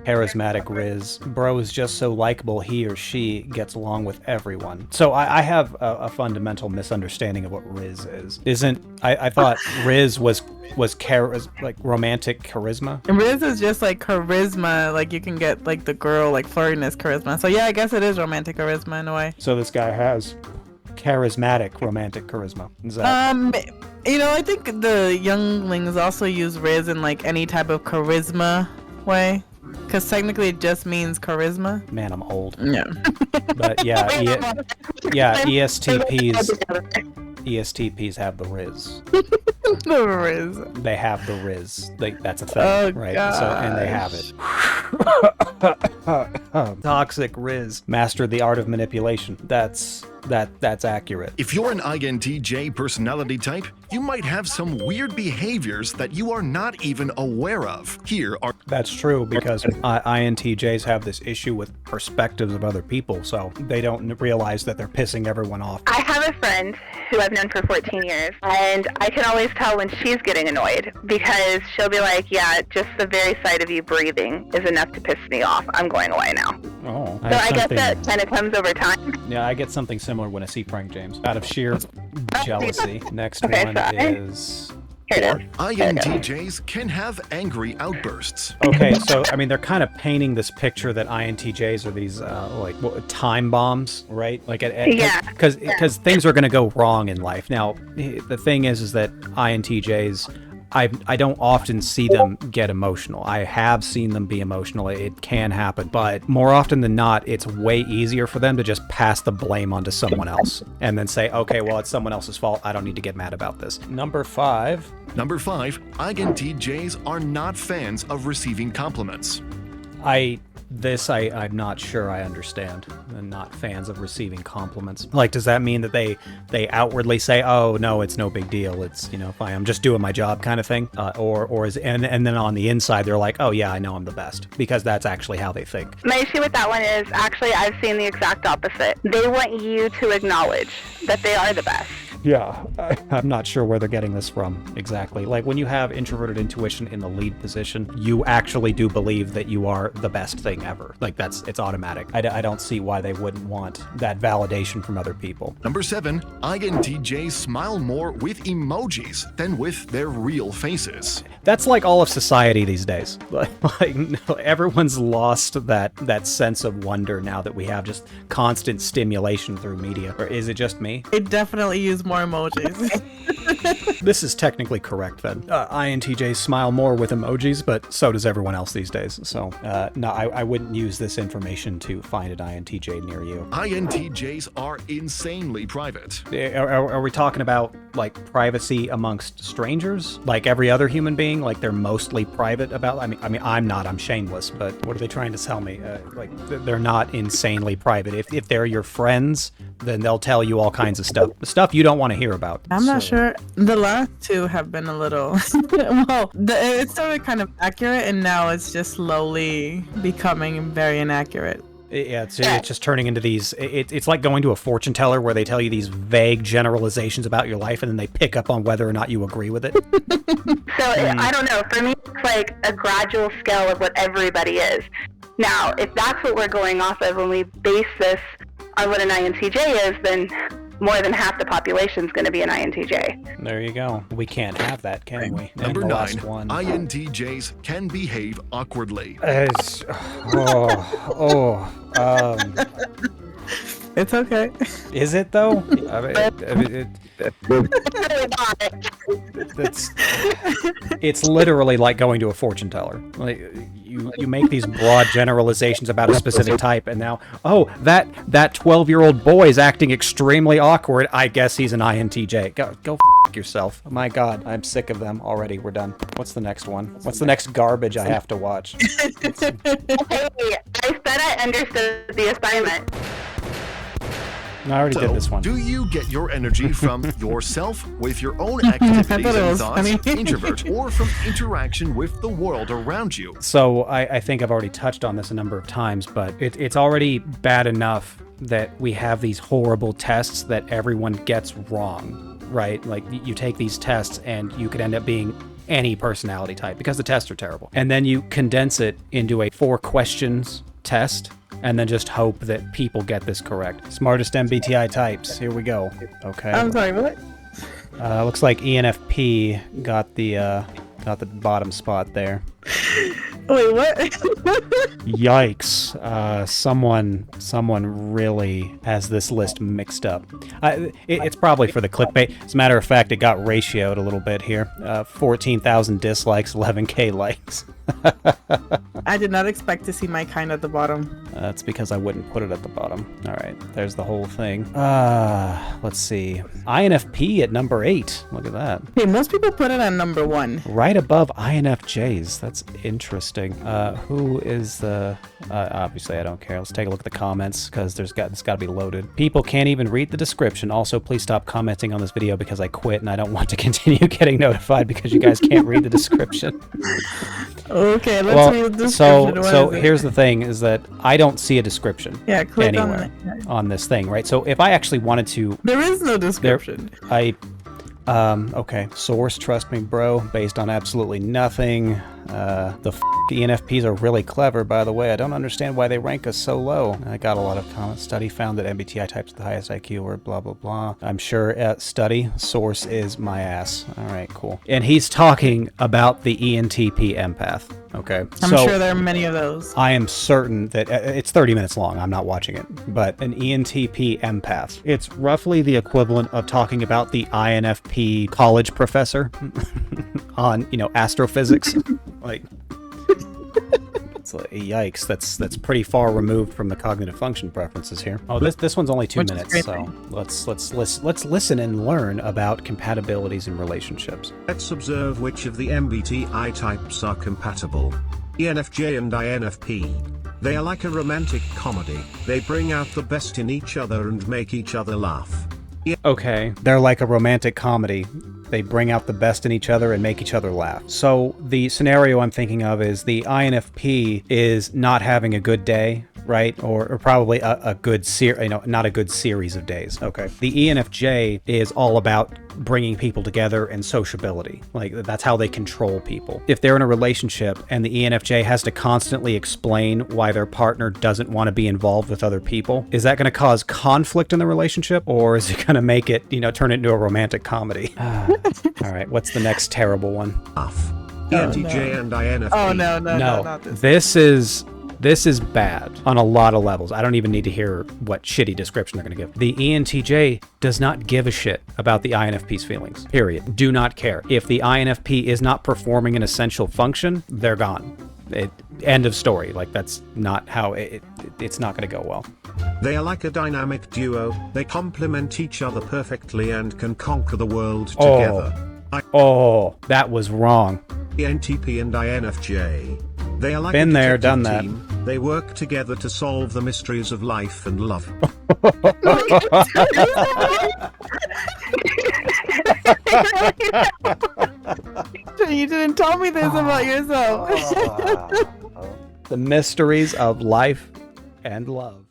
charismatic rizz. Bro is just so likable, he or she gets along with everyone. So I have a fundamental misunderstanding of what rizz is. I thought rizz was like romantic charisma. Rizz is just like charisma, like you can get like the girl, like flirtiness charisma. So yeah, I guess it is romantic charisma in a way. So this guy has charismatic romantic charisma. Is that... I think the younglings also use rizz in like any type of charisma way. Because technically it just means charisma. Man, I'm old. Yeah. But yeah, ESTPs have the rizz. The rizz. They have the rizz. That's a thing, right? Gosh. So, and they have it. Toxic rizz. Mastered the art of manipulation. That's accurate. If you're an INTJ personality type, you might have some weird behaviors that you are not even aware of. That's true, because INTJs have this issue with perspectives of other people, so they don't realize that they're pissing everyone off. I have a friend who I've known for 14 years, and I can always tell when she's getting annoyed, because she'll be like, yeah, just the very sight of you breathing is enough to piss me off. I'm going away now. Oh. So I guess that kind of comes over time. Yeah, I get something similar when I see Frank James, out of sheer jealousy. Next one is... INTJs can have angry outbursts. Okay, so I mean, they're kind of painting this picture that INTJs are these time bombs, right? Like, because things are going to go wrong in life. Now, the thing is that INTJs, I don't often see them get emotional. I have seen them be emotional. It can happen, but more often than not, it's way easier for them to just pass the blame onto someone else and then say, okay, well, it's someone else's fault. I don't need to get mad about this. Number 5, INTJs are not fans of receiving compliments. I'm not sure I understand. I'm not fans of receiving compliments. Like, does that mean that they outwardly say, oh, no, it's no big deal. It's, fine, I'm just doing my job kind of thing? Or is, and then on the inside, they're like, oh, yeah, I know I'm the best, because that's actually how they think. My issue with that one is, actually, I've seen the exact opposite. They want you to acknowledge that they are the best. Yeah, I'm not sure where they're getting this from exactly. Like, when you have introverted intuition in the lead position, you actually do believe that you are the best thing ever. Like, it's automatic. I don't see why they wouldn't want that validation from other people. Number 7, INTJs smile more with emojis than with their real faces. That's like all of society these days. Everyone's lost that sense of wonder now that we have just constant stimulation through media. Or is it just me? They definitely use more emojis. This is technically correct then. INTJs smile more with emojis, but so does everyone else these days. So no, I wouldn't use this information to find an INTJ near you. INTJs are insanely private. Are we talking about like privacy amongst strangers? Like every other human being? Like they're mostly private about? I mean, I'm not. I'm shameless. But what are they trying to tell me? Like they're not insanely private. If they're your friends, then they'll tell you all kinds of stuff you don't want to hear about. I'm not sure. The last two have been a little well, it started kind of accurate, and now it's just slowly becoming very inaccurate. Yeah, it's just turning into these. It's like going to a fortune teller where they tell you these vague generalizations about your life, and then they pick up on whether or not you agree with it. So I don't know. For me, it's like a gradual scale of what everybody is. Now, if that's what we're going off of when we base this on what an INTJ is, then more than half the population is going to be an INTJ. There you go. We can't have that, can we? Number 9, INTJs can behave awkwardly. It's okay. Is it though? It's literally like going to a fortune teller. Like you make these broad generalizations about a specific type, and now, oh, that 12-year-old boy is acting extremely awkward. I guess he's an INTJ. Go f*** yourself. My God, I'm sick of them already. We're done. What's the next one? What's the next garbage I have to watch? Hey, I said I understood the assignment. No, I already did this one. Do you get your energy from yourself with your own activities and thoughts, introvert, or from interaction with the world around you? So I think I've already touched on this a number of times, but it's already bad enough that we have these horrible tests that everyone gets wrong, right? Like you take these tests and you could end up being any personality type because the tests are terrible. And then you condense it into a 4 questions test and then just hope that people get this correct. Smartest MBTI types. Here we go. Okay. I'm sorry, what? Looks like ENFP got the bottom spot there. Wait, what? Yikes. Someone really has this list mixed up. It's probably for the clickbait. As a matter of fact, it got ratioed a little bit here. 14,000 dislikes, 11K likes. I did not expect to see my kind at the bottom. That's because I wouldn't put it at the bottom. All right, there's the whole thing. Let's see. INFP at number 8. Look at that. Hey, most people put it at number 1. Right above INFJs. That's interesting. Who is the... obviously, I don't care. Let's take a look at the comments, because it's got to be loaded. People can't even read the description. Also, please stop commenting on this video because I quit and I don't want to continue getting notified because you guys can't read the description. Okay, let's read the description. So here's the thing, is that I don't see a description click anywhere on this thing, right? So if I actually wanted to... There is no description. Okay. Source, trust me, bro, based on absolutely nothing. The ENFPs are really clever, by the way. I don't understand why they rank us so low. I got a lot of comments. Study found that MBTI types with the highest IQ were blah, blah, blah. I'm sure study source is my ass. All right, cool. And he's talking about the ENTP empath. Okay. I'm sure there are many of those. I am certain that it's 30 minutes long. I'm not watching it, but an ENTP empath. It's roughly the equivalent of talking about the INFP college professor on, astrophysics. Like, it's like, yikes, that's pretty far removed from the cognitive function preferences here. Oh, this one's only 2 minutes, so let's listen and learn about compatibilities in relationships. Let's observe which of the MBTI types are compatible. ENFJ and INFP. They are like a romantic comedy. They bring out the best in each other and make each other laugh. Okay, they're like a romantic comedy. They bring out the best in each other and make each other laugh. So the scenario I'm thinking of is the INFP is not having a good day, right? Or probably a good not a good series of days. Okay. The ENFJ is all about bringing people together and sociability. Like, that's how they control people. If they're in a relationship and the ENFJ has to constantly explain why their partner doesn't want to be involved with other people, is that going to cause conflict in the relationship, or is it going to make it, turn it into a romantic comedy? All right, what's the next terrible one? ENTJ and INFP. Oh, no, not this. This is bad on a lot of levels. I don't even need to hear what shitty description they're going to give. The ENTJ does not give a shit about the INFP's feelings. Period. Do not care. If the INFP is not performing an essential function, they're gone. End of story. Like, that's not how it's not going to go well. They are like a dynamic duo. They complement each other perfectly and can conquer the world together. That was wrong. ENTP and INFJ. They are like Been a there, done team. that. They work together to solve the mysteries of life and love. You didn't tell me this about yourself. The mysteries of life and love.